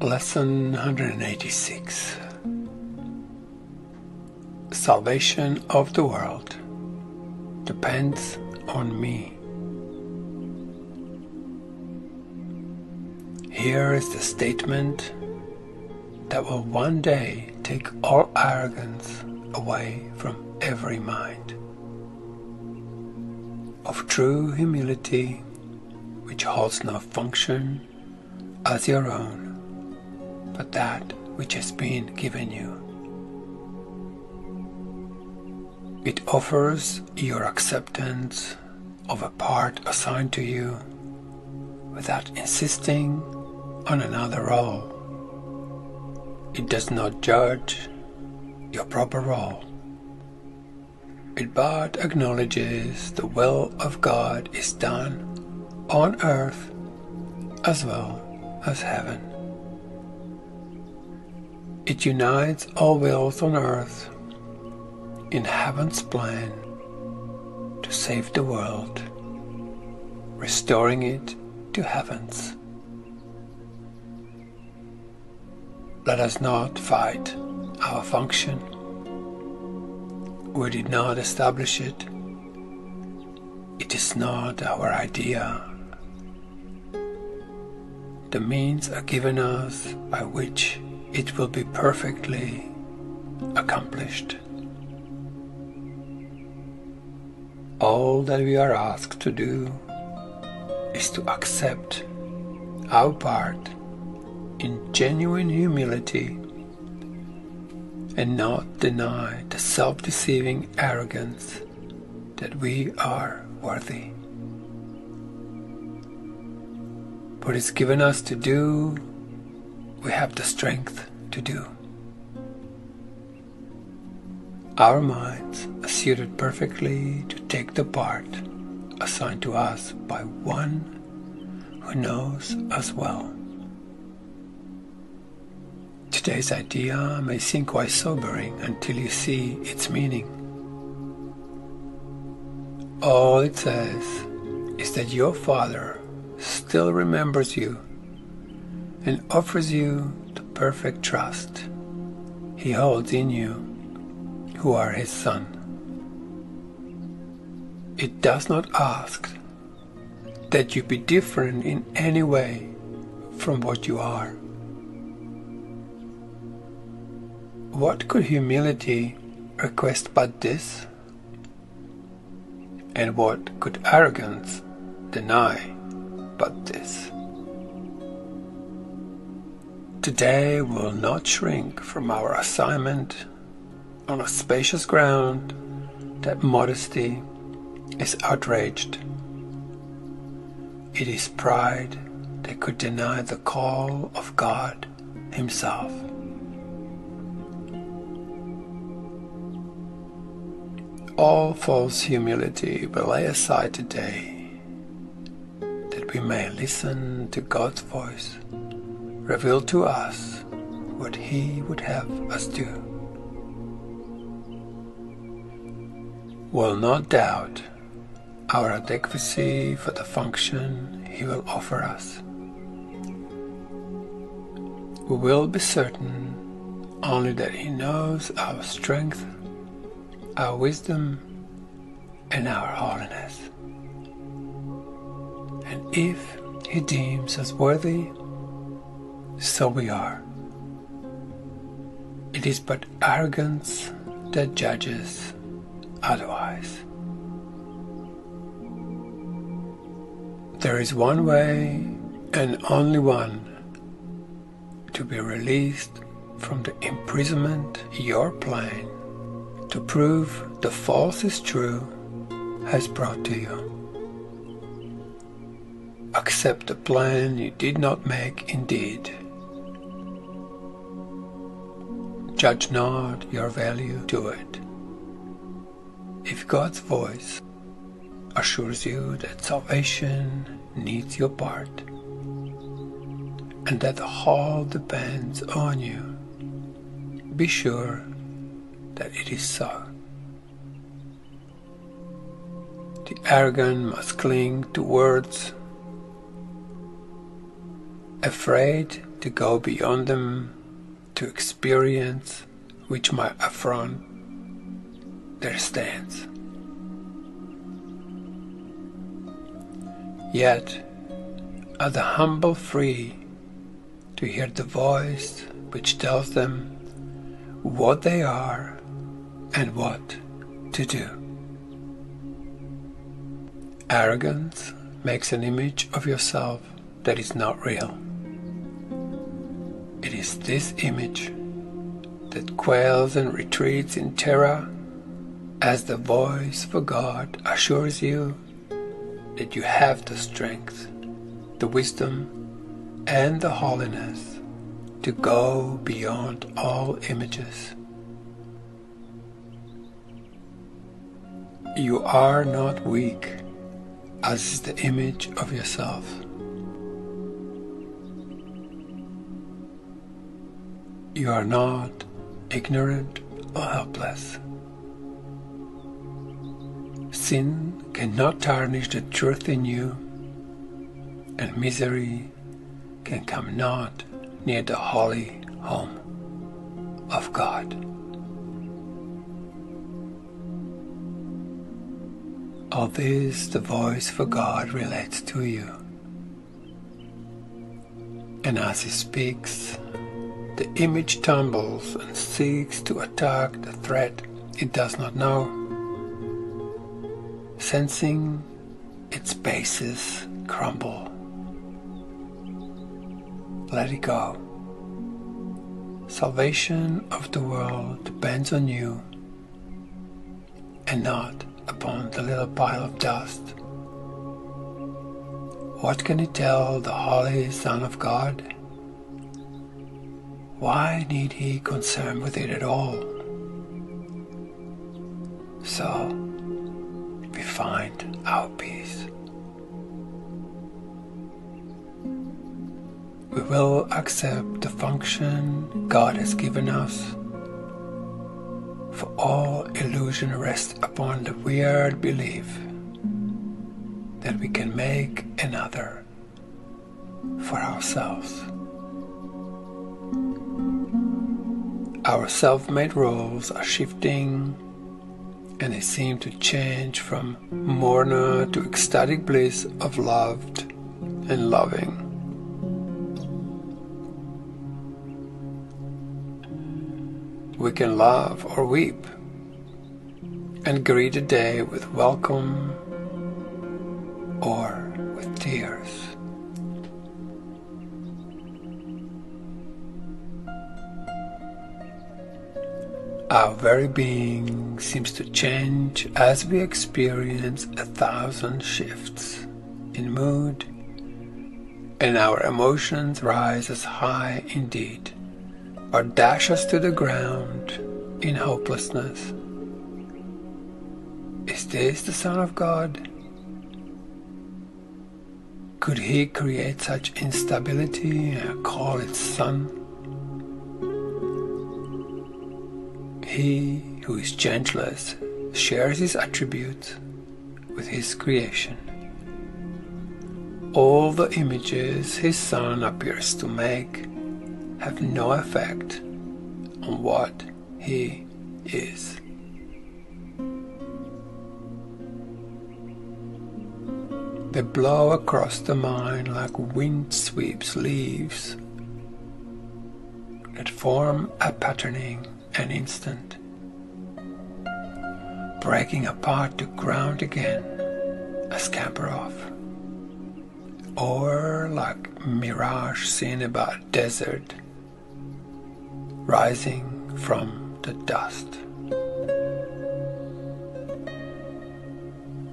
Lesson 186. Salvation of the world depends on me. Here is the statement that will one day take all arrogance away from every mind. Of true humility, which holds no function as your own, but that which has been given you. It offers your acceptance of a part assigned to you without insisting on another role. It does not judge your proper role. It but acknowledges the will of God is done on earth as well as heaven. It unites all wills on earth in heaven's plan to save the world, restoring it to heavens. Let us not fight our function. We did not establish it. It is not our idea. The means are given us by which it will be perfectly accomplished. All that we are asked to do is to accept our part in genuine humility and not deny the self-deceiving arrogance that we are worthy. What is given us to do, we have the strength to do. Our minds are suited perfectly to take the part assigned to us by one who knows us well. Today's idea may seem quite sobering until you see its meaning. All it says is that your Father still remembers you and offers you the perfect trust He holds in you, who are His Son. It does not ask that you be different in any way from what you are. What could humility request but this? And what could arrogance deny but this? Today we will not shrink from our assignment on a spacious ground that modesty is outraged. It is pride that could deny the call of God Himself. All false humility we lay aside today, that we may listen to God's voice, reveal to us what He would have us do. Will not doubt our adequacy for the function He will offer us. We will be certain only that He knows our strength, our wisdom, and our holiness. And if He deems us worthy, so we are. It is but arrogance that judges otherwise. There is one way, and only one, to be released from the imprisonment your plan, to prove the false is true, has brought to you. Accept the plan you did not make indeed. Judge not your value to it. If God's voice assures you that salvation needs your part, and that the whole depends on you, be sure that it is so. The arrogant must cling to words, afraid to go beyond them, to experience which might affront their stance. Yet are the humble free to hear the voice which tells them what they are and what to do. Arrogance makes an image of yourself that is not real. It is this image that quails and retreats in terror as the voice for God assures you that you have the strength, the wisdom, and the holiness to go beyond all images. You are not weak, as is the image of yourself. You are not ignorant or helpless. Sin cannot tarnish the truth in you, and misery can come not near the holy home of God. All this the voice for God relates to you. And as he speaks, the image tumbles and seeks to attack the threat it does not know. Sensing its bases crumble. Let it go. Salvation of the world depends on you and not upon the little pile of dust. What can it tell the holy Son of God? Why need he concern with it at all? So we find our peace. We will accept the function God has given us, for all illusion rests upon the weird belief that we can make another for ourselves. Our self-made roles are shifting, and they seem to change from mourner to ecstatic bliss of loved and loving. We can laugh or weep and greet the day with welcome or with tears. Our very being seems to change as we experience 1,000 shifts in mood, and our emotions rise as high indeed, or dash us to the ground in hopelessness. Is this the Son of God? Could he create such instability and call it Son? He who is gentlest shares his attributes with his creation. All the images his Son appears to make have no effect on what he is. They blow across the mind like wind sweeps leaves that form a patterning an instant, breaking apart to ground again, a scamper off, or like mirage seen about a desert, rising from the dust.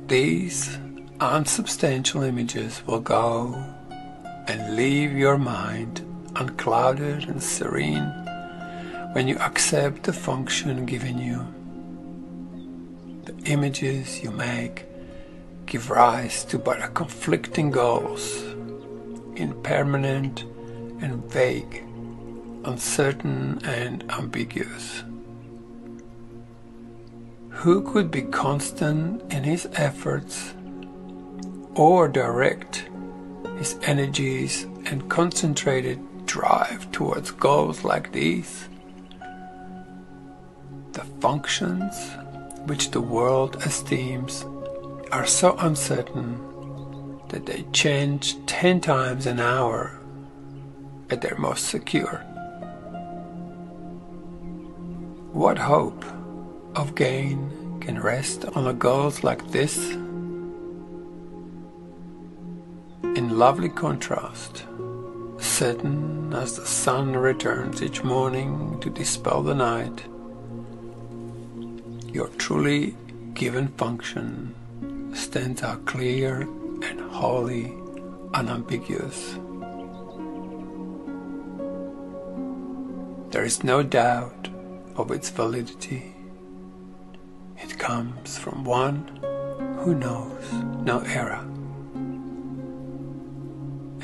These unsubstantial images will go and leave your mind unclouded and serene when you accept the function given you. The images you make give rise to but a conflicting goals, impermanent and vague, uncertain and ambiguous. Who could be constant in his efforts or direct his energies and concentrated drive towards goals like these, the functions which the world esteems are so uncertain that they change 10 times an hour at their most secure. What hope of gain can rest on a goals like this? In lovely contrast, certain as the sun returns each morning to dispel the night, your truly given function stands out clear and wholly unambiguous. There is no doubt of its validity. It comes from one who knows no error,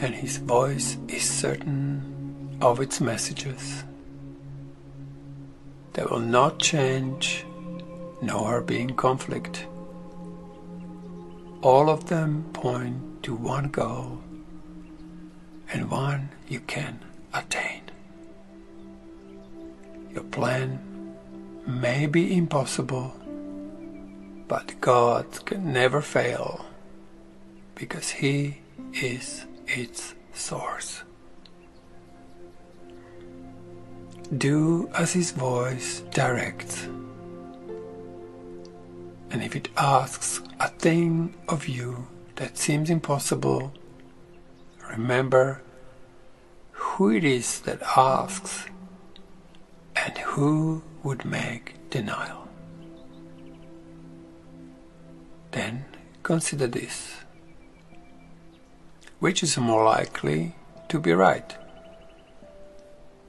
and his voice is certain of its messages. They will not change nor be in conflict. All of them point to one goal, and one you can attain. Your plan may be impossible, but God can never fail, because He is its source. Do as His voice directs, and if it asks a thing of you that seems impossible, remember who it is that asks and who would make denial. Then consider this. Which is more likely to be right?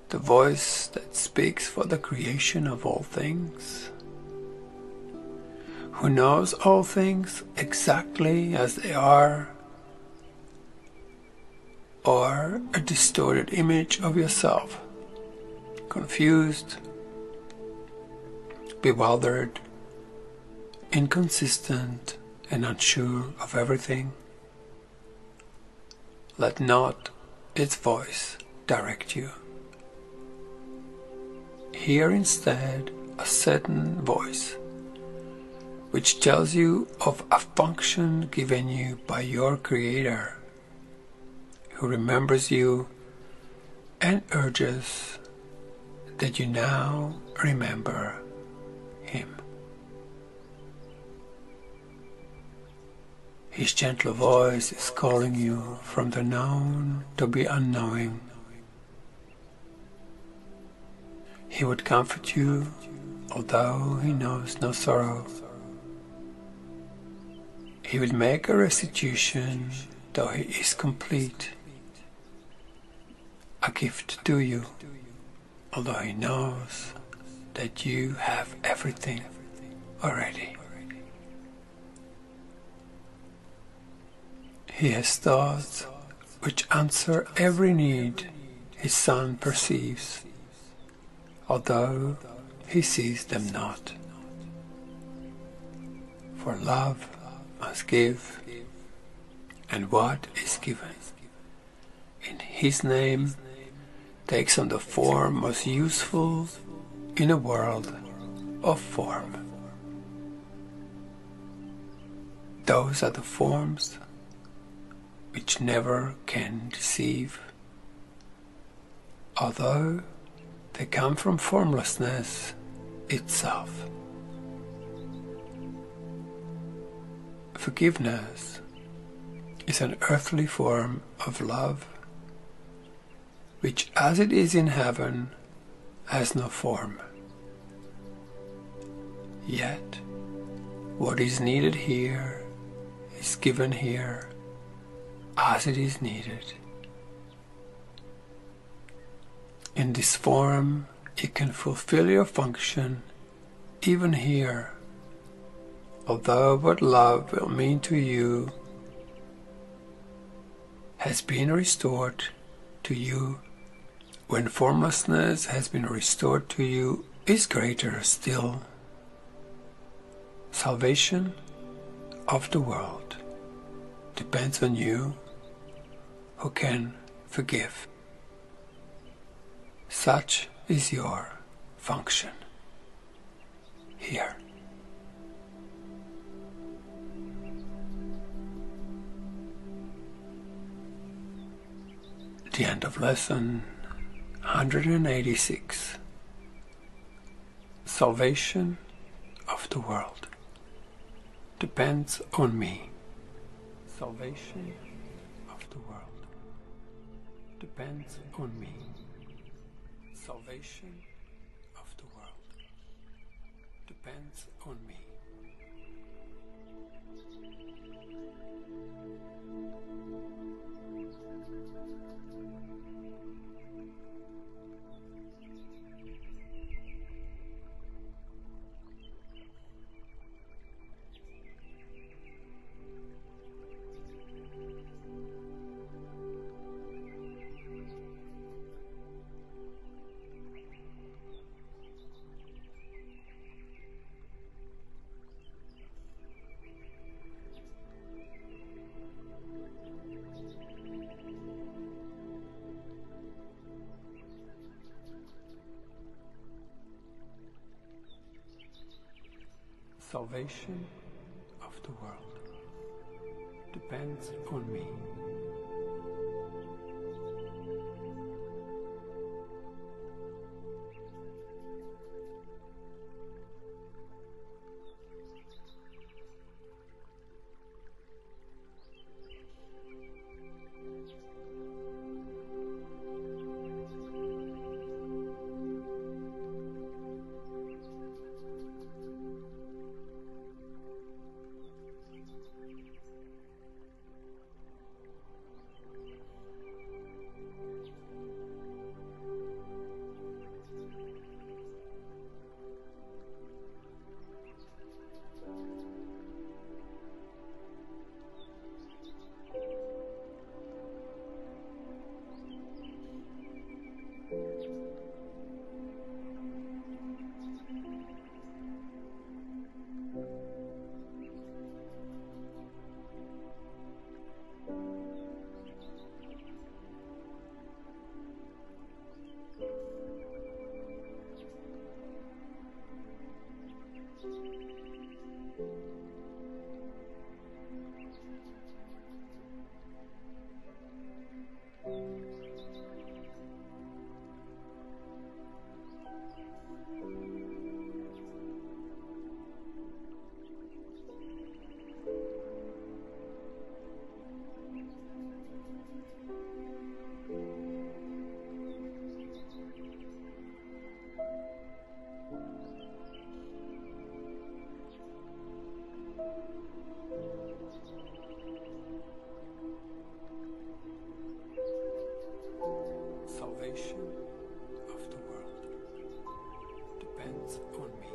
The voice that speaks for the creation of all things, who knows all things exactly as they are, or a distorted image of yourself, confused, bewildered, inconsistent, and unsure of everything? Let not its voice direct you. Hear instead a certain voice which tells you of a function given you by your Creator, who remembers you and urges that you now remember Him. His gentle voice is calling you from the known to the unknowing. He would comfort you, although He knows no sorrow. He would make a restitution, though He is complete. A gift to you, although He knows that you have everything already. He has thoughts which answer every need His Son perceives, although He sees them not. For love must give, and what is given in His name takes on the form most useful in a world of form. Those are the forms which never can deceive, although they come from formlessness itself. Forgiveness is an earthly form of love, which, as it is in heaven, has no form. Yet, what is needed here is given here as it is needed. In this form, you can fulfill your function even here, although what love will mean to you has been restored to you, when formlessness has been restored to you, is greater still. Salvation of the world depends on you who can forgive. Such is your function here. The end of lesson 186. Salvation of the world depends on me. Salvation of the world depends on me. Salvation of the world depends on me. Salvation of the world depends on me. Salvation of the world depends on me.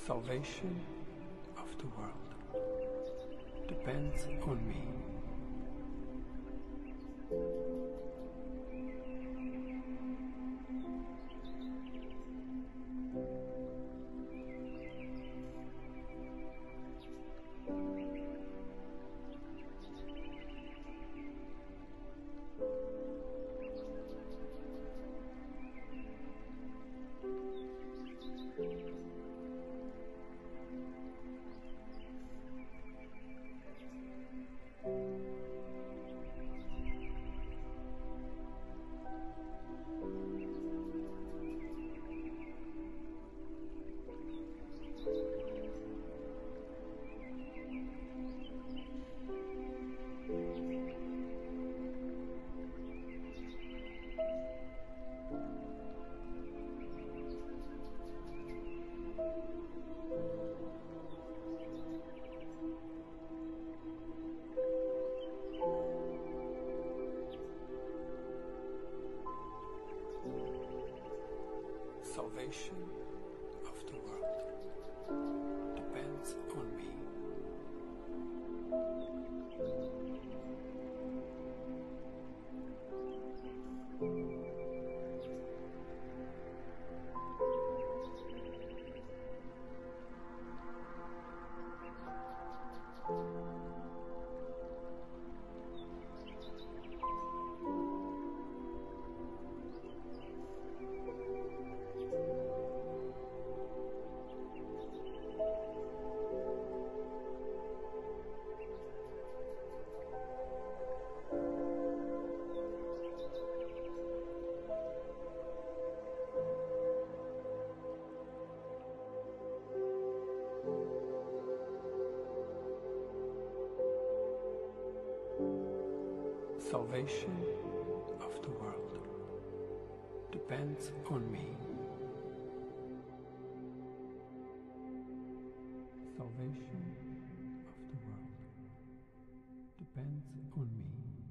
Salvation of the world depends on me. Salvation of the world depends on me. Salvation of the world depends on me. Salvation of the world depends on me.